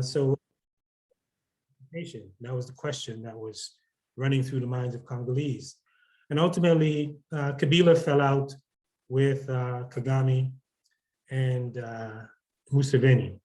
So that was the question that was running through the minds of Congolese. And ultimately, Kabila fell out with Kagame and Museveni.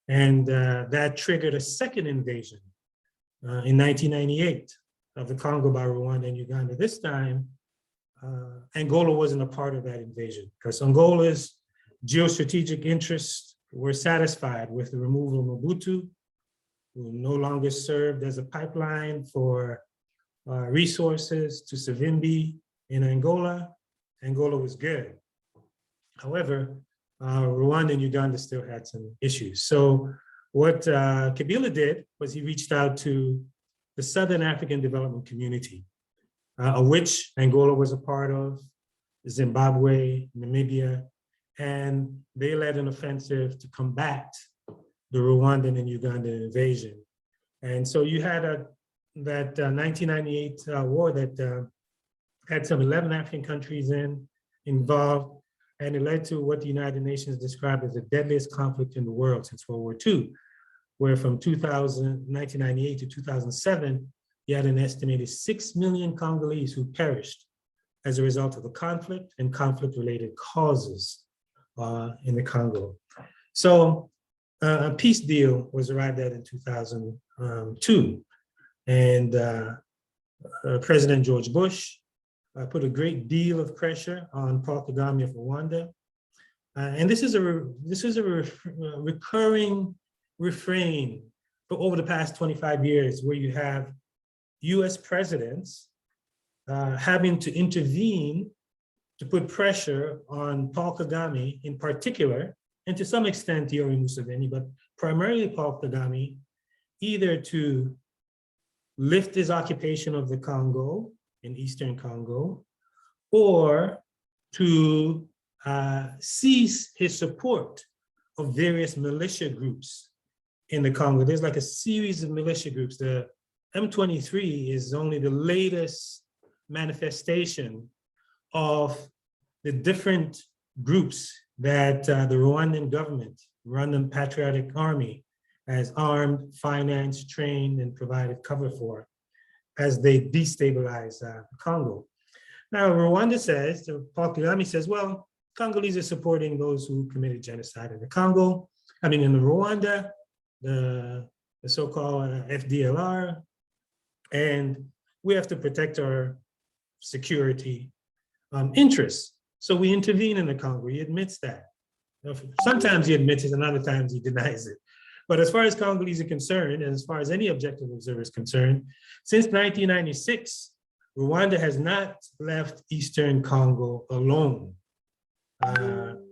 And that triggered a second invasion in 1998 of the Congo by Rwanda and Uganda. This time, Angola wasn't a part of that invasion because Angola's geostrategic interests were satisfied with the removal of Mobutu, who no longer served as a pipeline for resources to Savimbi in Angola. Angola was good. However, Rwanda and Uganda still had some issues. So what Kabila did was he reached out to the Southern African Development Community, of which Angola was a part of, Zimbabwe, Namibia, and they led an offensive to combat the Rwandan and Ugandan invasion. And so you had that 1998 war that had some 11 African countries involved, and it led to what the United Nations described as the deadliest conflict in the world since World War II, where from 1998 to 2007, you had an estimated 6 million Congolese who perished as a result of the conflict and conflict-related causes in the Congo. So a peace deal was arrived at in 2002, and President George Bush put a great deal of pressure on Paul Kagame of Rwanda, and this is a recurring refrain for over the past 25 years, where you have U.S. presidents having to intervene to put pressure on Paul Kagame in particular, and to some extent Yoweri Museveni, but primarily Paul Kagame, either to lift his occupation of the Congo, in Eastern Congo, or to cease his support of various militia groups in the Congo. There's like a series of militia groups. The M23 is only the latest manifestation of the different groups that the Rwandan government, Rwandan Patriotic Army, has armed, financed, trained, and provided cover for as they destabilize Congo. Now, Rwanda says, Paul Kagame says, well, Congolese are supporting those who committed genocide in the Congo, in Rwanda, the so-called FDLR, and we have to protect our security interests. So we intervene in the Congo. He admits that. Sometimes he admits it, and other times he denies it. But as far as Congolese are concerned, and as far as any objective observer is concerned, since 1996, Rwanda has not left Eastern Congo alone.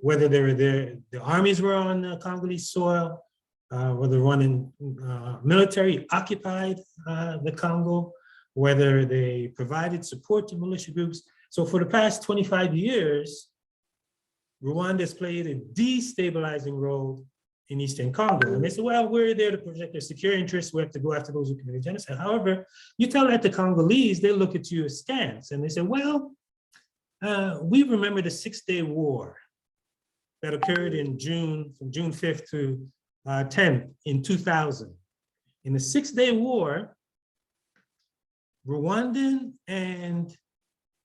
Whether they were there, the armies were on Congolese soil, whether the Rwandan military occupied the Congo, whether they provided support to militia groups. So for the past 25 years, Rwanda has played a destabilizing role in Eastern Congo. And they say, well, we're there to protect their security interests. We have to go after those who committed genocide. However, you tell that to Congolese, they look at you askance and they say, well, we remember the 6-day war that occurred in June, from June 5th to 10th in 2000. In the 6-day war, Rwandan and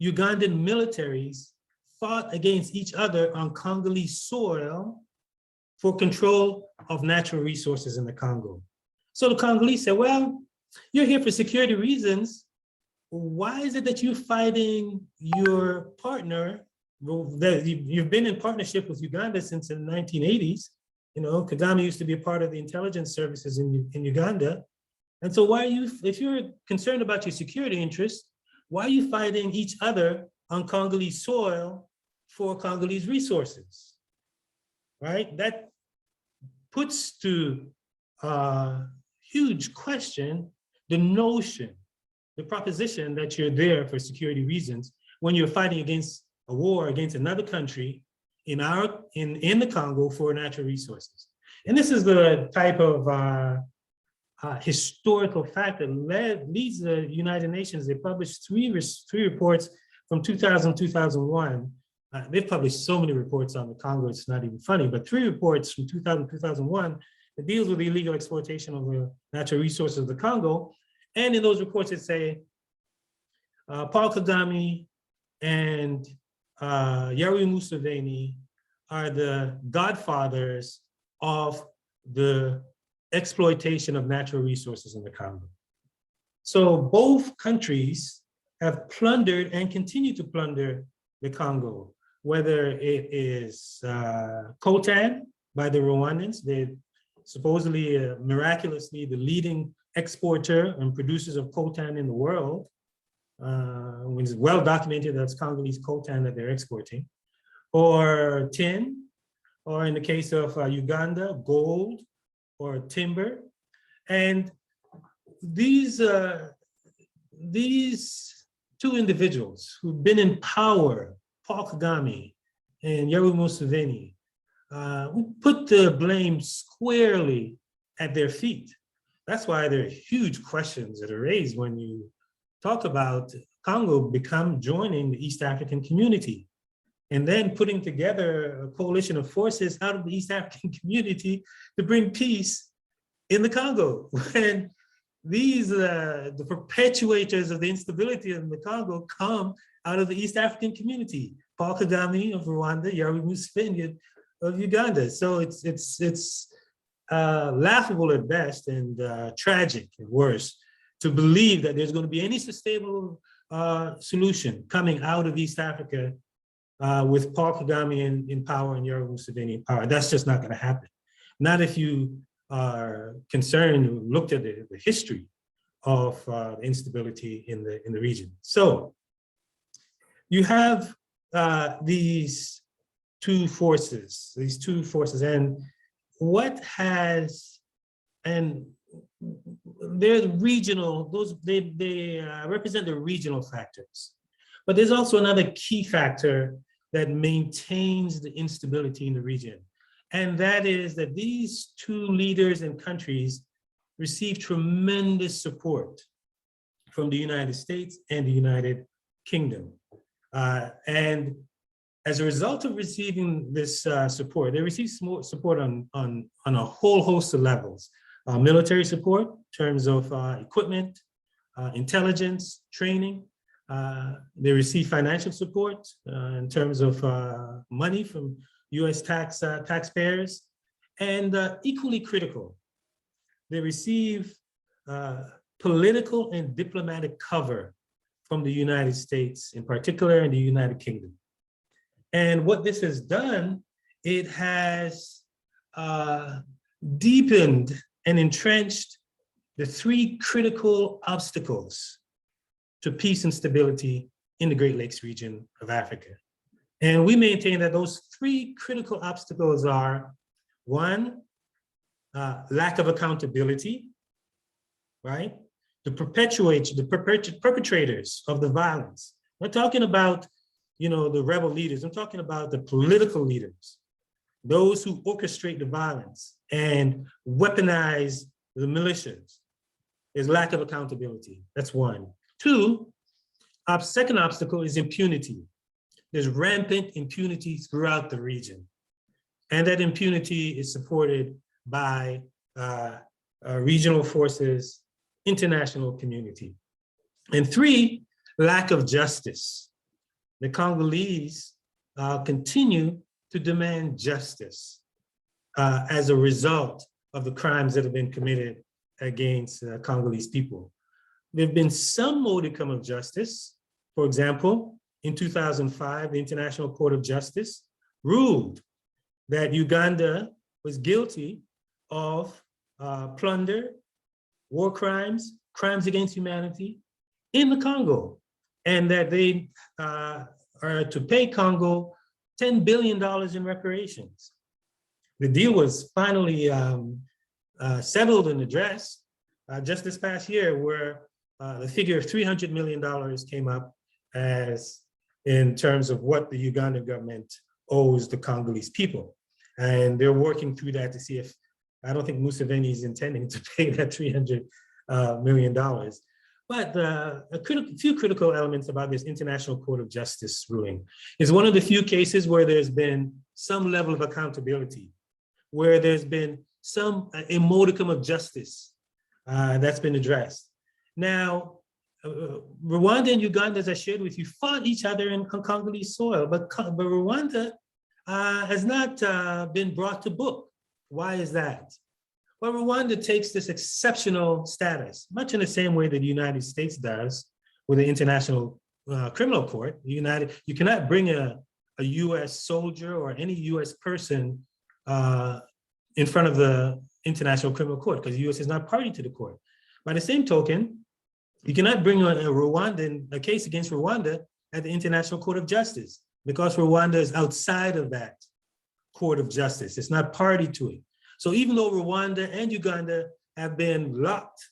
Ugandan militaries fought against each other on Congolese soil for control of natural resources in the Congo. So the Congolese said, well, you're here for security reasons. Why is it that you're fighting your partner? You've been in partnership with Uganda since the 1980s. You know, Kagame used to be a part of the intelligence services in Uganda. And so why are you, if you're concerned about your security interests, why are you fighting each other on Congolese soil for Congolese resources, right? That puts to huge question the notion, the proposition that you're there for security reasons when you're fighting against a war against another country in the Congo for natural resources. And this is the type of historical fact that leads the United Nations. They published three reports from 2000, 2001. They've published so many reports on the Congo, it's not even funny, but 3 reports from 2000, 2001 that deals with the illegal exploitation of the natural resources of the Congo. And in those reports, it say Paul Kagame and Yoweri Museveni are the godfathers of the exploitation of natural resources in the Congo. So both countries have plundered and continue to plunder the Congo, whether it is coltan by the Rwandans. They're supposedly, miraculously, the leading exporter and producers of coltan in the world. It's well documented that's Congolese coltan that they're exporting, or tin, or in the case of Uganda, gold or timber. And these two individuals who've been in power, Paul Kagame and Yoweri Museveni, who put the blame squarely at their feet. That's why there are huge questions that are raised when you talk about Congo joining the East African community, and then putting together a coalition of forces out of the East African community to bring peace in the Congo. When these, the perpetuators of the instability in the Congo come out of the East African community, Paul Kagame of Rwanda, Yoweri Museveni of Uganda. So it's laughable at best and tragic at worst to believe that there's going to be any sustainable solution coming out of East Africa with Paul Kagame in power and Yoweri Museveni in power. That's just not going to happen. Not if you are concerned, looked at the history of instability in the region. So you have these two forces, and what has, and they're the regional, they represent the regional factors. But there's also another key factor that maintains the instability in the region. And that is that these two leaders and countries receive tremendous support from the United States and the United Kingdom. And as a result of receiving this support, they receive support on a whole host of levels. Military support in terms of equipment, intelligence, training. They receive financial support in terms of money from US taxpayers, and equally critical, they receive political and diplomatic cover from the United States, in particular in the United Kingdom. And what this has done, it has deepened and entrenched the three critical obstacles to peace and stability in the Great Lakes region of Africa. And we maintain that those three critical obstacles are, one, lack of accountability, right? The perpetrators of the violence. We're talking about, the rebel leaders. I'm talking about the political leaders, those who orchestrate the violence and weaponize the militias. There's lack of accountability. That's one. Two, our second obstacle is impunity. There's rampant impunity throughout the region. And that impunity is supported by regional forces, international community. And three, lack of justice. The Congolese continue to demand justice as a result of the crimes that have been committed against Congolese people. There have been some modicum of justice. For example, in 2005, the International Court of Justice ruled that Uganda was guilty of plunder, war crimes, crimes against humanity in the Congo, and that they are to pay Congo $10 billion in reparations. The deal was finally settled and addressed just this past year, where the figure of $300 million came up as in terms of what the Ugandan government owes the Congolese people. And they're working through that to see if, I don't think Museveni is intending to pay that $300 million. But a few critical elements about this International Court of Justice ruling is one of the few cases where there's been some level of accountability, where there's been a modicum of justice that's been addressed. Now, Rwanda and Uganda, as I shared with you, fought each other in Congolese soil, but Rwanda has not been brought to book. Why is that? Well, Rwanda takes this exceptional status, much in the same way that the United States does with the International Criminal Court. You cannot bring a US soldier or any US person in front of the International Criminal Court because the US is not party to the court. By the same token, you cannot bring a case against Rwanda at the International Court of Justice because Rwanda is outside of that court of justice. It's not party to it. So even though Rwanda and Uganda have been locked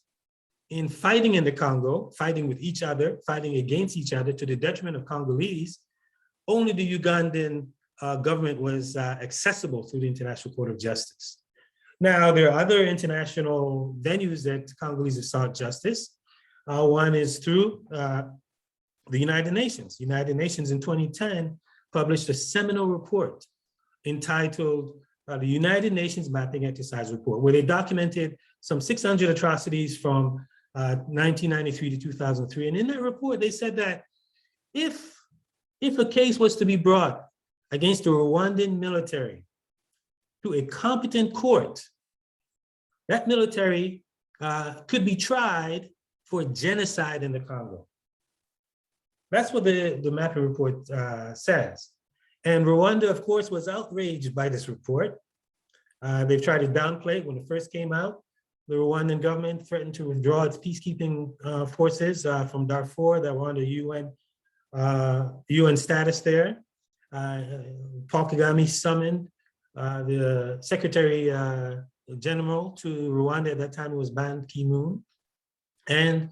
in fighting in the Congo, fighting with each other, fighting against each other to the detriment of Congolese, only the Ugandan government was accessible through the International Court of Justice. Now, there are other international venues that Congolese have sought justice. One is through the United Nations. United Nations in 2010 published a seminal report entitled the United Nations Mapping Exercise Report, where they documented some 600 atrocities from 1993 to 2003. And in that report, they said that if a case was to be brought against the Rwandan military to a competent court, that military could be tried for genocide in the Congo. That's what the mapping report says. And Rwanda, of course, was outraged by this report. They've tried to downplay it when it first came out. The Rwandan government threatened to withdraw its peacekeeping forces from Darfur that were under UN status there. Paul Kagame summoned the Secretary General to Rwanda. At that time, it was Ban Ki-moon. And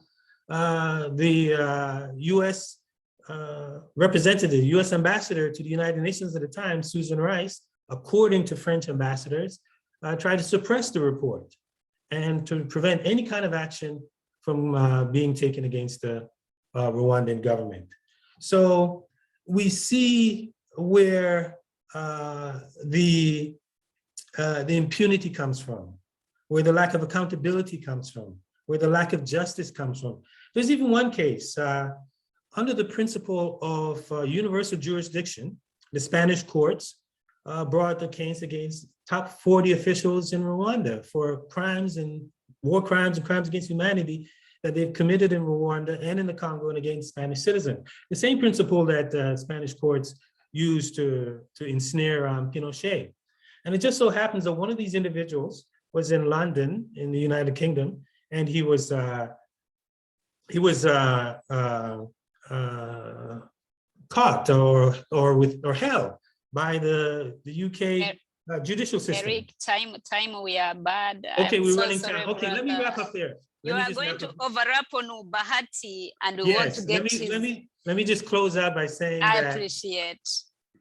the US representative, US ambassador to the United Nations at the time, Susan Rice, according to French ambassadors, tried to suppress the report and to prevent any kind of action from being taken against the Rwandan government. So we see where the impunity comes from, where the lack of accountability comes from, where the lack of justice comes from. There's even one case under the principle of universal jurisdiction. The Spanish courts brought the case against top 40 officials in Rwanda for crimes and war crimes and crimes against humanity that they've committed in Rwanda and in the Congo and against Spanish citizens. The same principle that Spanish courts used to ensnare Pinochet. And it just so happens that one of these individuals was in London in the United Kingdom, and he was caught or held by the UK judicial system. Eric, time we are bad. Okay, we're running time. Okay, let me wrap up there. You are going to overlap on Bahati, and we want to get let me just close out by saying I appreciate.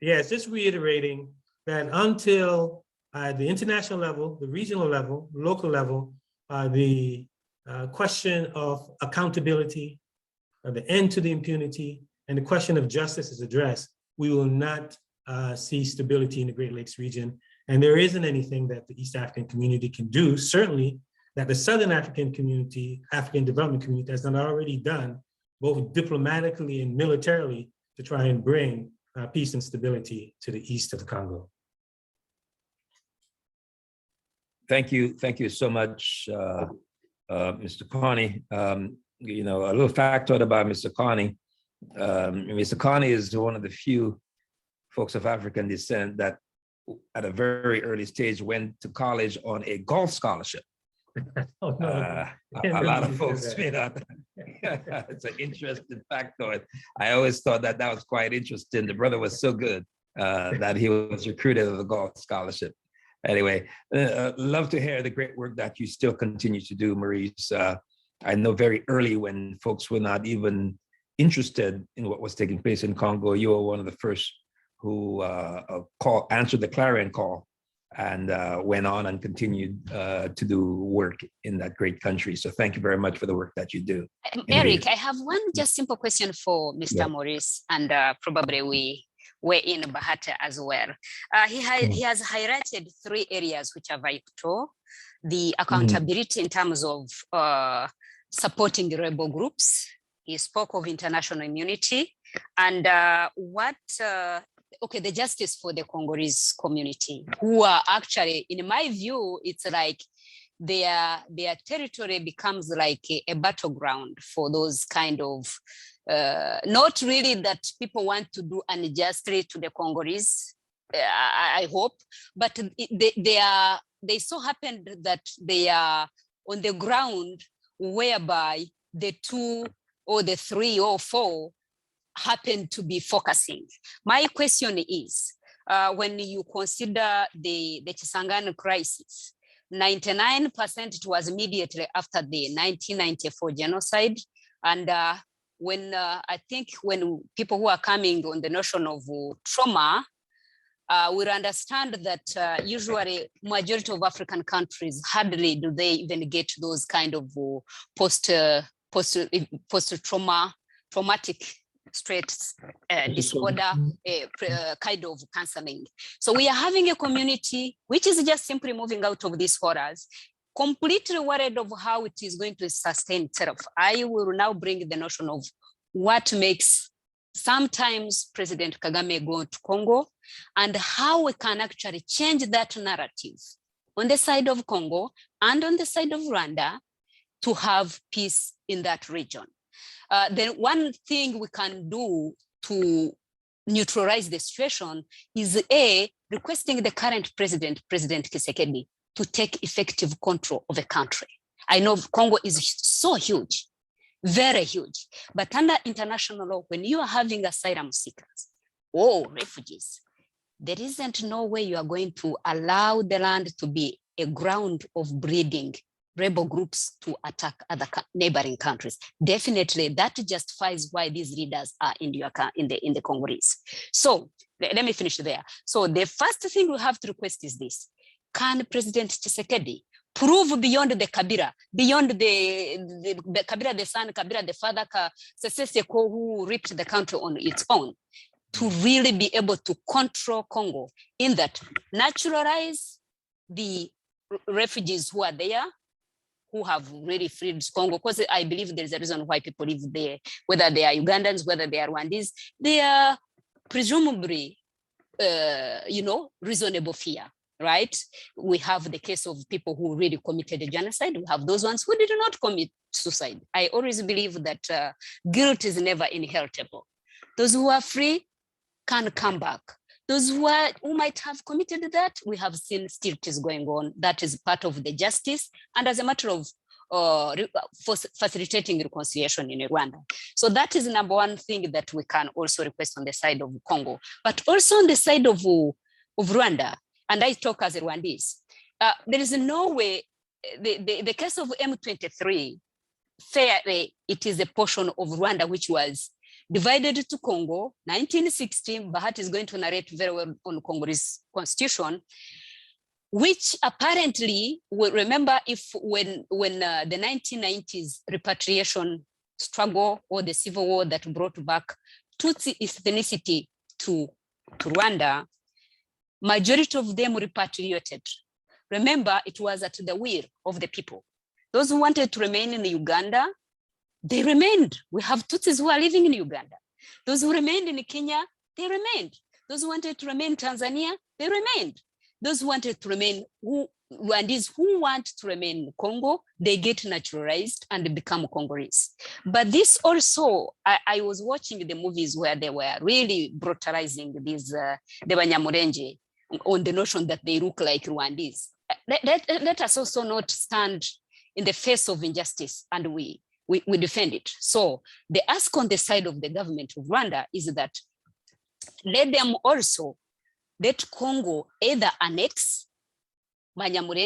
Yes, just reiterating that until the international level, the regional level, local level, the question of accountability, the end to the impunity, and the question of justice is addressed, we will not see stability in the Great Lakes region. And there isn't anything that the East African community can do, certainly that the Southern African community, African development community has not already done, both diplomatically and militarily, to try and bring peace and stability to the east of the Congo. Thank you so much, Mr. Carney. You know, a little factoid about Mr. Carney. Mr. Carney is one of the few folks of African descent that at a very early stage went to college on a golf scholarship. Oh, no. A lot of folks may not. It's an interesting factoid. I always thought that was quite interesting. The brother was so good that he was recruited as a golf scholarship. Anyway, love to hear the great work that you still continue to do, Maurice. I know very early when folks were not even interested in what was taking place in Congo, you were one of the first who answered the clarion call and went on and continued to do work in that great country. So thank you very much for the work that you do. Eric, I have one just simple question for Mr. Maurice, and probably we're in Bahati as well. He has highlighted 3 areas which are vital the accountability in terms of supporting the rebel groups. He spoke of international immunity and the justice for the Congolese community, who are actually, in my view, it's like their territory becomes like a battleground for those kind of, not really that people want to do unjustly to the Congolese, I hope, but they so happened that they are on the ground whereby the 2 or the 3 or 4 happen to be focusing. My question is, when you consider the Kisangani crisis, 99% it was immediately after the 1994 genocide. And when I think when people who are coming on the notion of trauma, we'll understand that usually majority of African countries, hardly do they even get those kind of traumatic stress disorder kind of counseling. So we are having a community which is just simply moving out of these horrors, completely worried of how it is going to sustain itself. I will now bring the notion of what makes sometimes President Kagame go to Congo and how we can actually change that narrative on the side of Congo and on the side of Rwanda to have peace in that region. Then one thing we can do to neutralize the situation is requesting the current president, President Tshisekedi, to take effective control of the country. I know Congo is so huge, very huge, but under international law, when you are having asylum seekers or refugees, there isn't no way you are going to allow the land to be a ground of breeding rebel groups to attack other neighboring countries. Definitely that justifies why these leaders are in the Congolese. So let me finish there. So the first thing we have to request is this: can President Tshisekedi prove beyond the Kabila, beyond the Kabila the son, Kabila the father, Seseseko, who ripped the country on its own, to really be able to control Congo, in that naturalize the refugees who are there, who have really freed Congo, because I believe there's a reason why people live there, whether they are Ugandans, whether they are Rwandese, they are presumably, reasonable fear, right? We have the case of people who really committed a genocide. We have those ones who did not commit suicide. I always believe that guilt is never inheritable. Those who are free can come back. Those who might have committed that, we have seen still it is going on. That is part of the justice, and as a matter of facilitating reconciliation in Rwanda. So that is number one thing that we can also request on the side of Congo, but also on the side of Rwanda. And I talk as a Rwandese. There is no way, the case of M23, fairly, it is a portion of Rwanda which was divided to Congo, 1960. Bahati is going to narrate very well on Congolese constitution, which apparently, remember, if when the 1990s repatriation struggle or the civil war that brought back Tutsi ethnicity to Rwanda, majority of them repatriated. Remember, it was at the will of the people. Those who wanted to remain in Uganda, they remained. We have Tutsis who are living in Uganda. Those who remained in Kenya, they remained. Those who wanted to remain in Tanzania, they remained. Those who wanted to remain, Rwandese who want to remain in Congo, they get naturalized and become Congolese. But this also, I was watching the movies where they were really brutalizing these, the Banyamulenge, on the notion that they look like Rwandese. Let us also not stand in the face of injustice, and we defend it. So the ask on the side of the government of Rwanda is that let them also let Congo either annex Banyamulenge